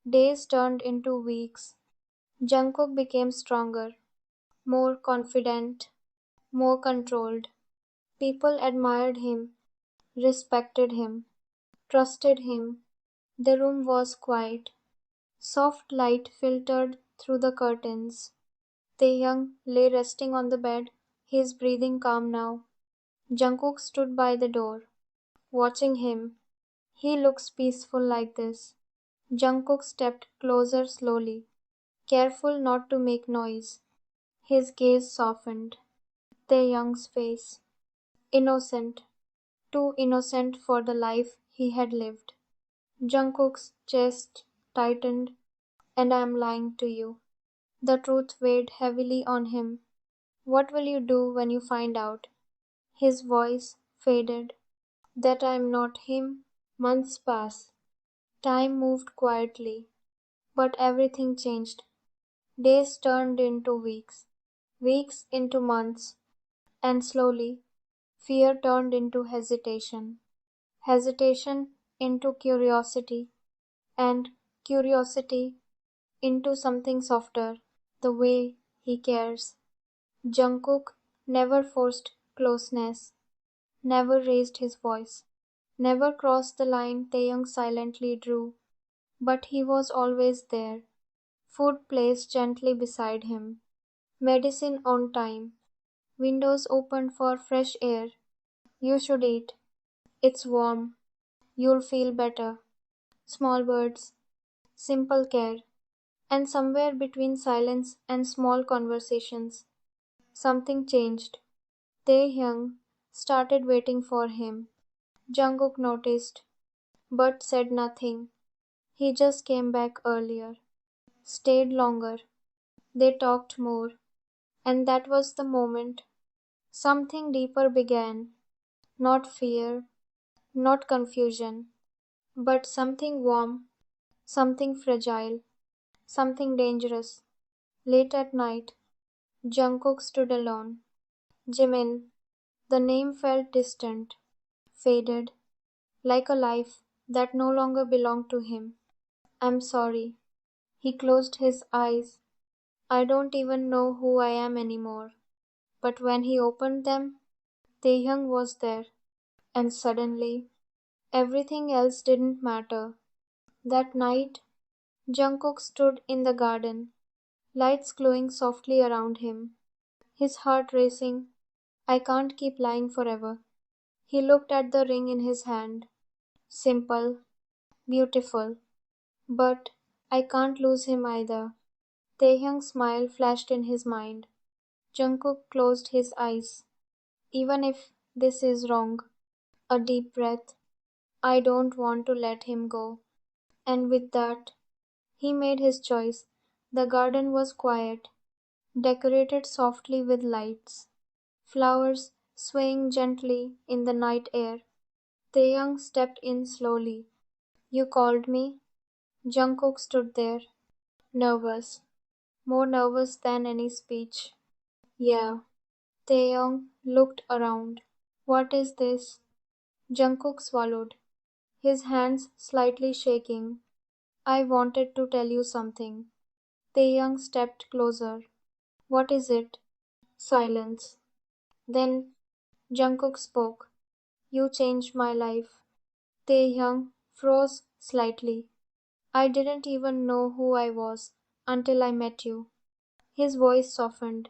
Days turned into weeks. Jungkook became stronger, more confident, more controlled. People admired him, respected him, trusted him. The room was quiet. Soft light filtered through the curtains. Taehyung lay resting on the bed, his breathing calm now. Jungkook stood by the door, watching him. He looks peaceful like this. Jungkook stepped closer slowly, careful not to make noise. His gaze softened. Taehyung's face. Innocent, too innocent for the life he had lived. Jungkook's chest tightened. And I am lying to you. The truth weighed heavily on him. What will you do when you find out? His voice faded. That I am not him. Months pass. Time moved quietly. But everything changed. Days turned into weeks. Weeks into months. And slowly, fear turned into hesitation. Hesitation into curiosity. And curiosity into something softer. The way he cares. Jungkook never forced closeness, never raised his voice, never crossed the line Taeyong silently drew, but he was always there. Food placed gently beside him, medicine on time, windows opened for fresh air. You should eat. It's warm. You'll feel better. Small words, simple care, and somewhere between silence and small conversations, something changed. Taehyung started waiting for him. Jungkook noticed, but said nothing. He just came back earlier, stayed longer. They talked more, and that was the moment something deeper began. Not fear, not confusion, but something warm, something fragile, something dangerous. Late at night, Jungkook stood alone. Jimin, the name felt distant, faded, like a life that no longer belonged to him. I'm sorry. He closed his eyes. I don't even know who I am anymore. But when he opened them, Taehyung was there, and suddenly everything else didn't matter. That night, Jungkook stood in the garden, lights glowing softly around him, his heart racing. I can't keep lying forever. He looked at the ring in his hand. Simple, beautiful, but I can't lose him either. Taehyung's smile flashed in his mind. Jungkook closed his eyes. Even if this is wrong, a deep breath. I don't want to let him go. And with that, he made his choice. The garden was quiet, decorated softly with lights, flowers swaying gently in the night air. Taeyang stepped in slowly. You called me? Jungkook stood there, nervous, more nervous than any speech. Yeah. Taeyong looked around. What is this? Jungkook swallowed, his hands slightly shaking. I wanted to tell you something. Taeyong stepped closer. What is it? Silence. Then Jungkook spoke. You changed my life. Taehyung froze slightly. I didn't even know who I was until I met you. His voice softened.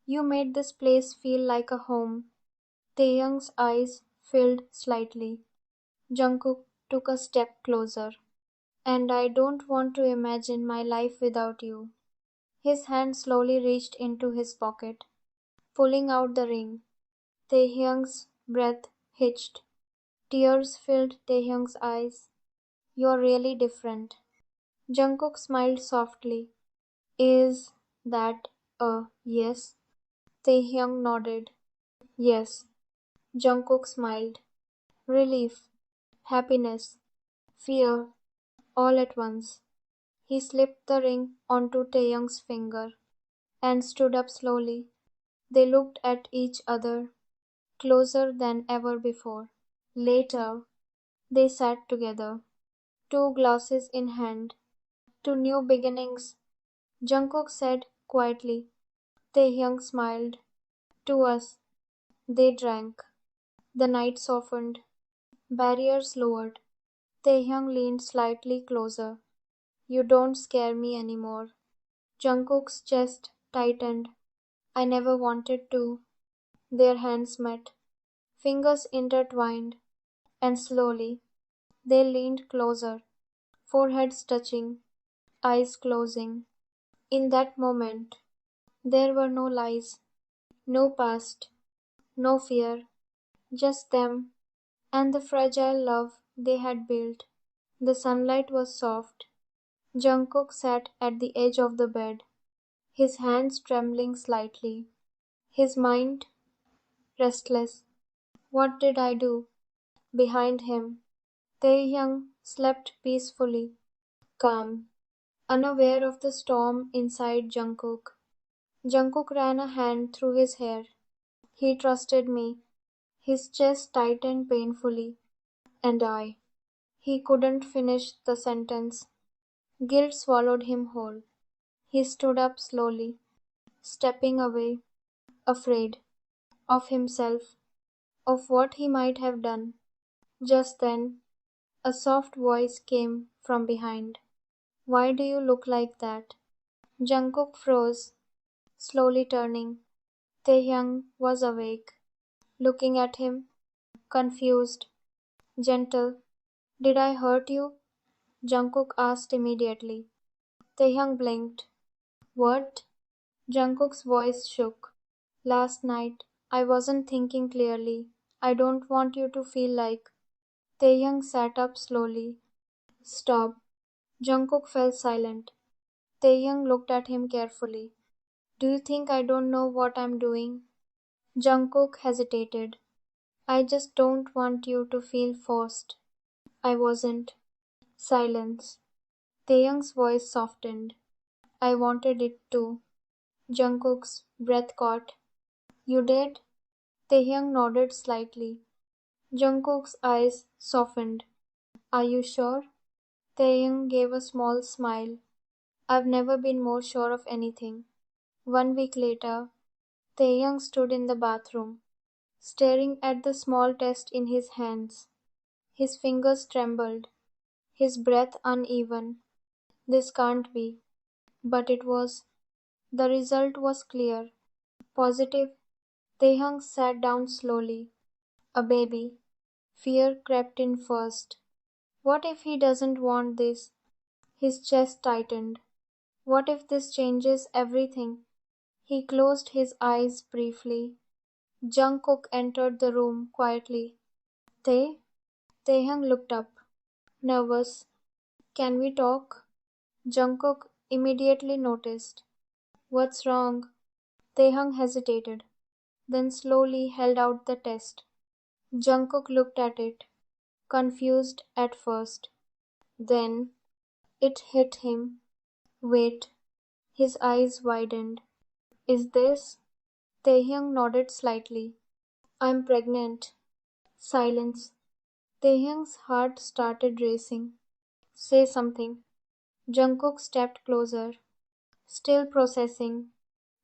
You made this place feel like a home. Taehyung's eyes filled slightly. Jungkook took a step closer. And I don't want to imagine my life without you. His hand slowly reached into his pocket, pulling out the ring. Taehyung's breath hitched. Tears filled Taehyung's eyes. You're really different. Jungkook smiled softly. Is that a yes? Taehyung nodded. Yes. Jungkook smiled. Relief, happiness, fear, all at once. He slipped the ring onto Taehyung's finger and stood up slowly. They looked at each other, closer than ever before. Later, they sat together, two glasses in hand. To new beginnings, Jungkook said quietly. Taehyung smiled. To us, they drank. The night softened. Barriers lowered. Taehyung leaned slightly closer. You don't scare me anymore. Jungkook's chest tightened. I never wanted to. Their hands met. Fingers intertwined. And slowly, they leaned closer. Foreheads touching. Eyes closing. In that moment, there were no lies. No past. No fear. Just them. And the fragile love they had built. The sunlight was soft. Jungkook sat at the edge of the bed, his hands trembling slightly, his mind restless. What did I do? Behind him, Taehyung slept peacefully, calm, unaware of the storm inside Jungkook. Jungkook ran a hand through his hair. He trusted me. His chest tightened painfully. And I. He couldn't finish the sentence. Guilt swallowed him whole. He stood up slowly, stepping away, afraid of himself, of what he might have done. Just then, a soft voice came from behind. Why do you look like that? Jungkook froze, slowly turning. Taehyung was awake, looking at him, confused, gentle. Did I hurt you? Jungkook asked immediately. Taehyung blinked. What? Jungkook's voice shook. Last night, I wasn't thinking clearly. I don't want you to feel like. Taehyung sat up slowly. Stop. Jungkook fell silent. Taehyung looked at him carefully. Do you think I don't know what I'm doing? Jungkook hesitated. I just don't want you to feel forced. I wasn't. Silence. Taehyung's voice softened. I wanted it too. Jungkook's breath caught. You did? Taehyung nodded slightly. Jungkook's eyes softened. Are you sure? Taehyung gave a small smile. I've never been more sure of anything. 1 week later, Taehyung stood in the bathroom, staring at the small test in his hands. His fingers trembled, his breath uneven. This can't be. But it was. The result was clear, positive. Taehyung sat down slowly. A baby. Fear crept in first. What if he doesn't want this? His chest tightened. What if this changes everything? He closed his eyes briefly. Jungkook entered the room quietly. Tae? Taehyung looked up, nervous. Can we talk? Jungkook immediately noticed. What's wrong? Taehyung hesitated, then slowly held out the test. Jungkook looked at it, confused at first. Then it hit him. Wait. His eyes widened. Is this? Taehyung nodded slightly. I'm pregnant. Silence. Taehyung's heart started racing. Say something. Jungkook stepped closer, still processing.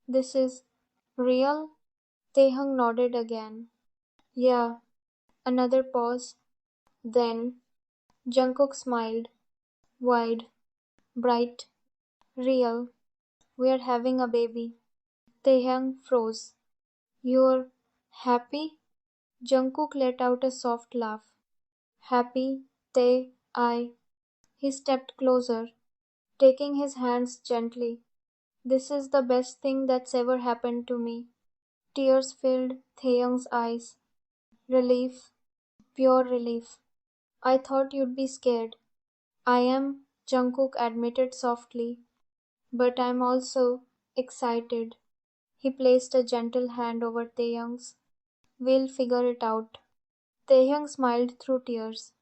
This is real? Taehyung nodded again. Yeah. Another pause. Then Jungkook smiled. Wide, bright, real. We're having a baby. Taehyung froze. You're happy? Jungkook let out a soft laugh. Happy, I. He stepped closer, taking his hands gently. This is the best thing that's ever happened to me. Tears filled Taehyung's eyes. Relief, pure relief. I thought you'd be scared. I am, Jungkook admitted softly. But I'm also excited. He placed a gentle hand over Taehyung's. We'll figure it out. Taehyung smiled through tears.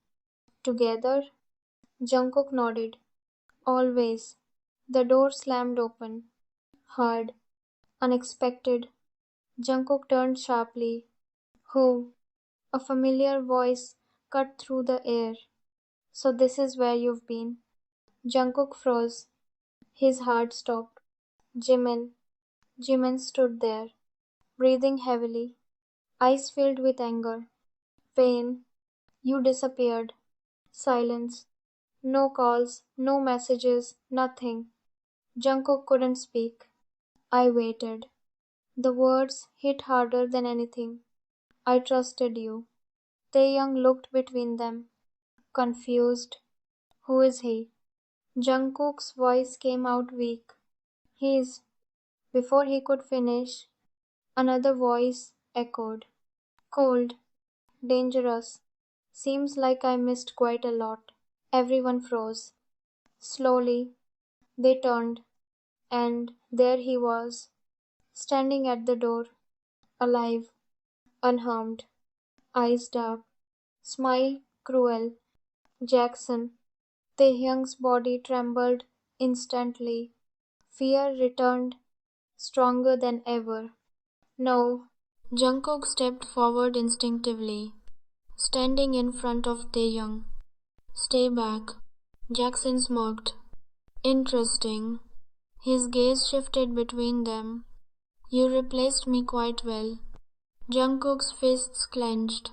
Together? Jungkook nodded. Always. The door slammed open. Hard. Unexpected. Jungkook turned sharply. Who? A familiar voice cut through the air. So this is where you've been. Jungkook froze. His heart stopped. Jimin. Jimin stood there, breathing heavily, eyes filled with anger. Pain. You disappeared. Silence. No calls, no messages, nothing. Jungkook couldn't speak. I waited. The words hit harder than anything. I trusted you. Taehyung looked between them, confused. Who is he? Jungkook's voice came out weak. He's. Before he could finish, another voice echoed. Cold, dangerous. Seems like I missed quite a lot. Everyone froze. Slowly, they turned, and there he was, standing at the door, alive, unharmed, eyes dark, smile cruel. Jackson. Taehyung's body trembled instantly. Fear returned, stronger than ever. No. Jungkook stepped forward instinctively, standing in front of Taehyung. Stay back. Jackson smirked. Interesting. His gaze shifted between them. You replaced me quite well. Jungkook's fists clenched.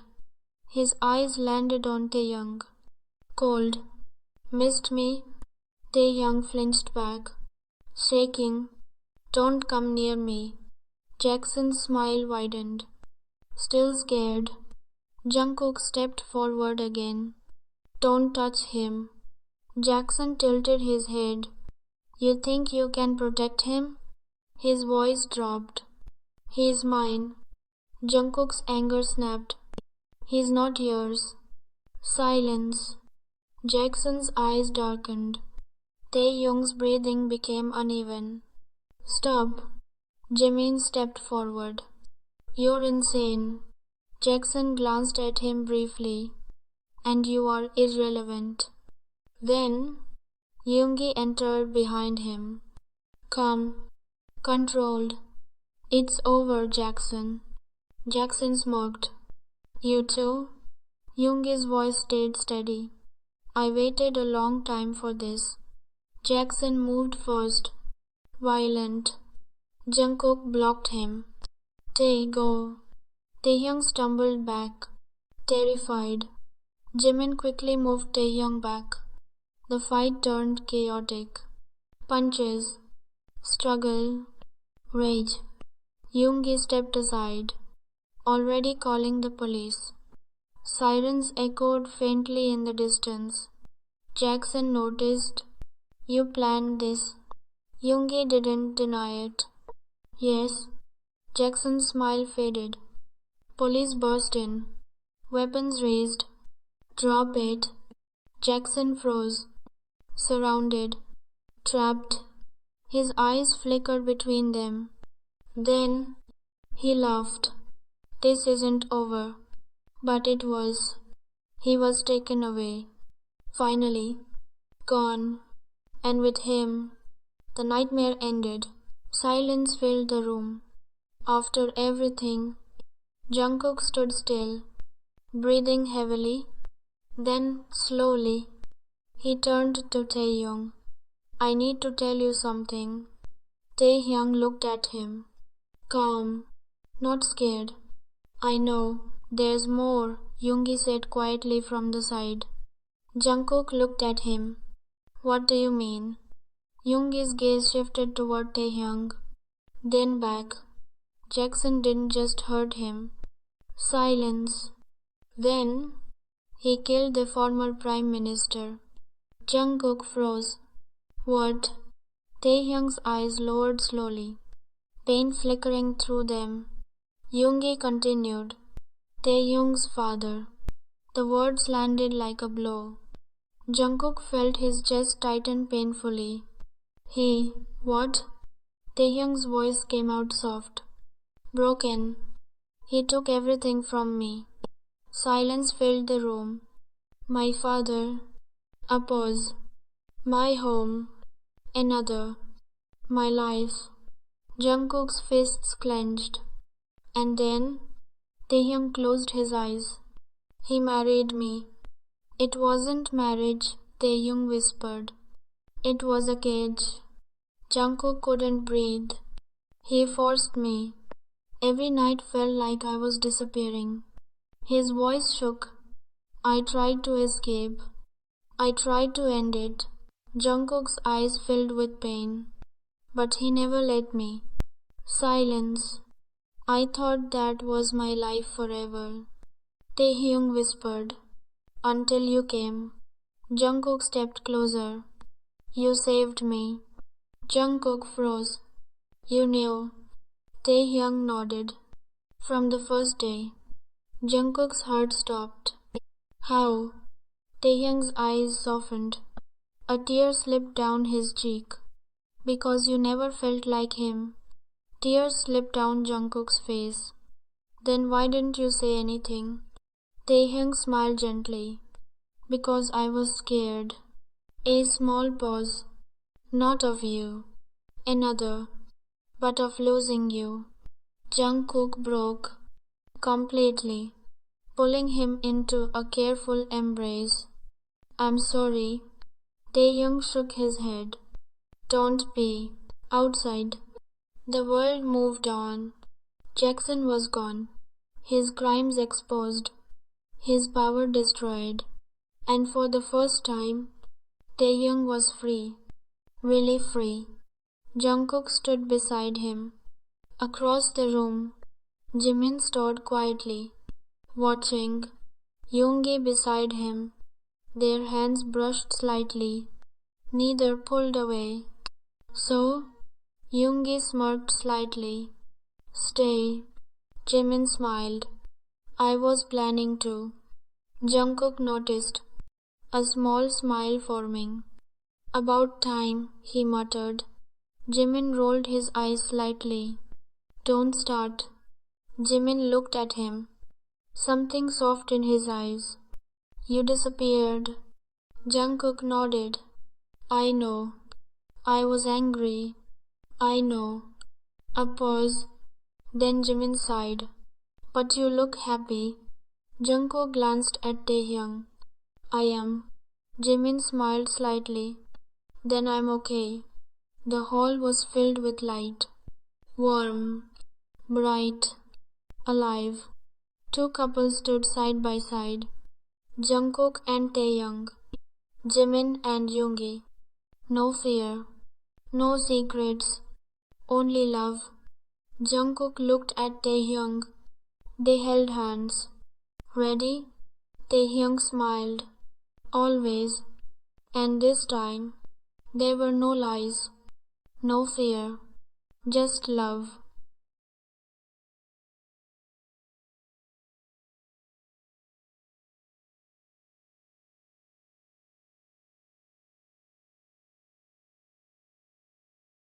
His eyes landed on Taehyung. Cold. Missed me? Taehyung flinched back, shaking. Don't come near me. Jackson's smile widened. Still scared, Jungkook stepped forward again. Don't touch him. Jackson tilted his head. You think you can protect him? His voice dropped. He's mine. Jungkook's anger snapped. He's not yours. Silence. Jackson's eyes darkened. Taehyung's breathing became uneven. Stop. Jimin stepped forward. You're insane. Jackson glanced at him briefly. And you are irrelevant. Then, Yoongi entered behind him. Calm. Controlled. It's over, Jackson. Jackson smirked. You too? Yoongi's voice stayed steady. I waited a long time for this. Jackson moved first. Violent. Jungkook blocked him. Tae, go. Taehyung stumbled back, terrified. Jimin quickly moved Taehyung back. The fight turned chaotic. Punches, struggle, rage. Yoongi stepped aside, already calling the police. Sirens echoed faintly in the distance. Jackson noticed. You planned this. Yoongi didn't deny it. Yes. Jackson's smile faded. Police burst in. Weapons raised. Drop it. Jackson froze. Surrounded. Trapped. His eyes flickered between them. Then he laughed. This isn't over. But it was. He was taken away. Finally. Gone. And with him, the nightmare ended. Silence filled the room. After everything, Jungkook stood still, breathing heavily. Then, slowly, he turned to Taehyung. I need to tell you something. Taehyung looked at him, calm, not scared. I know, there's more, Yoongi said quietly from the side. Jungkook looked at him. What do you mean? Yoongi's gaze shifted toward Taehyung, then back. Jackson didn't just hurt him. Silence. Then, he killed the former Prime Minister. Jungkook froze. What? Taehyung's eyes lowered slowly, pain flickering through them. Yoongi continued. Taehyung's father. The words landed like a blow. Jungkook felt his chest tighten painfully. What? Taehyung's voice came out soft. Broken. He took everything from me. Silence filled the room. My father. A pause. My home. Another. My life. Jungkook's fists clenched. And then, Taehyung closed his eyes. He married me. It wasn't marriage, Taehyung whispered. It was a cage. Jungkook couldn't breathe. He forced me. Every night felt like I was disappearing. His voice shook. I tried to escape. I tried to end it. Jungkook's eyes filled with pain. But he never let me. Silence. I thought that was my life forever. Taehyung whispered. Until you came. Jungkook stepped closer. You saved me. Jungkook froze. You knew. Taehyung nodded. From the first day. Jungkook's heart stopped. How? Taehyung's eyes softened. A tear slipped down his cheek. Because you never felt like him. Tears slipped down Jungkook's face. Then why didn't you say anything? Taehyung smiled gently. Because I was scared. A small pause. Not of you. Another. But of losing you. Jungkook broke. Completely. Pulling him into a careful embrace. I'm sorry. Taehyung shook his head. Don't be. Outside. The world moved on. Jackson was gone. His crimes exposed. His power destroyed. And for the first time, Taehyung was free. Really free. Jungkook stood beside him. Across the room, Jimin stood quietly, watching. Yoongi beside him. Their hands brushed slightly. Neither pulled away. So, Yoongi smirked slightly. Stay. Jimin smiled. I was planning to. Jungkook noticed. A small smile forming. About time, he muttered. Jimin rolled his eyes slightly. Don't start. Jimin looked at him. Something soft in his eyes. You disappeared. Jungkook nodded. I know. I was angry. I know. A pause. Then Jimin sighed. But you look happy. Jungkook glanced at Taehyung. I am. Jimin smiled slightly. Then I'm okay. The hall was filled with light. Warm. Bright. Alive. Two couples stood side by side. Jungkook and Taehyung. Jimin and Yoongi. No fear. No secrets. Only love. Jungkook looked at Taehyung. They held hands. Ready? Taehyung smiled. Always. And this time, there were no lies. No fear. Just love.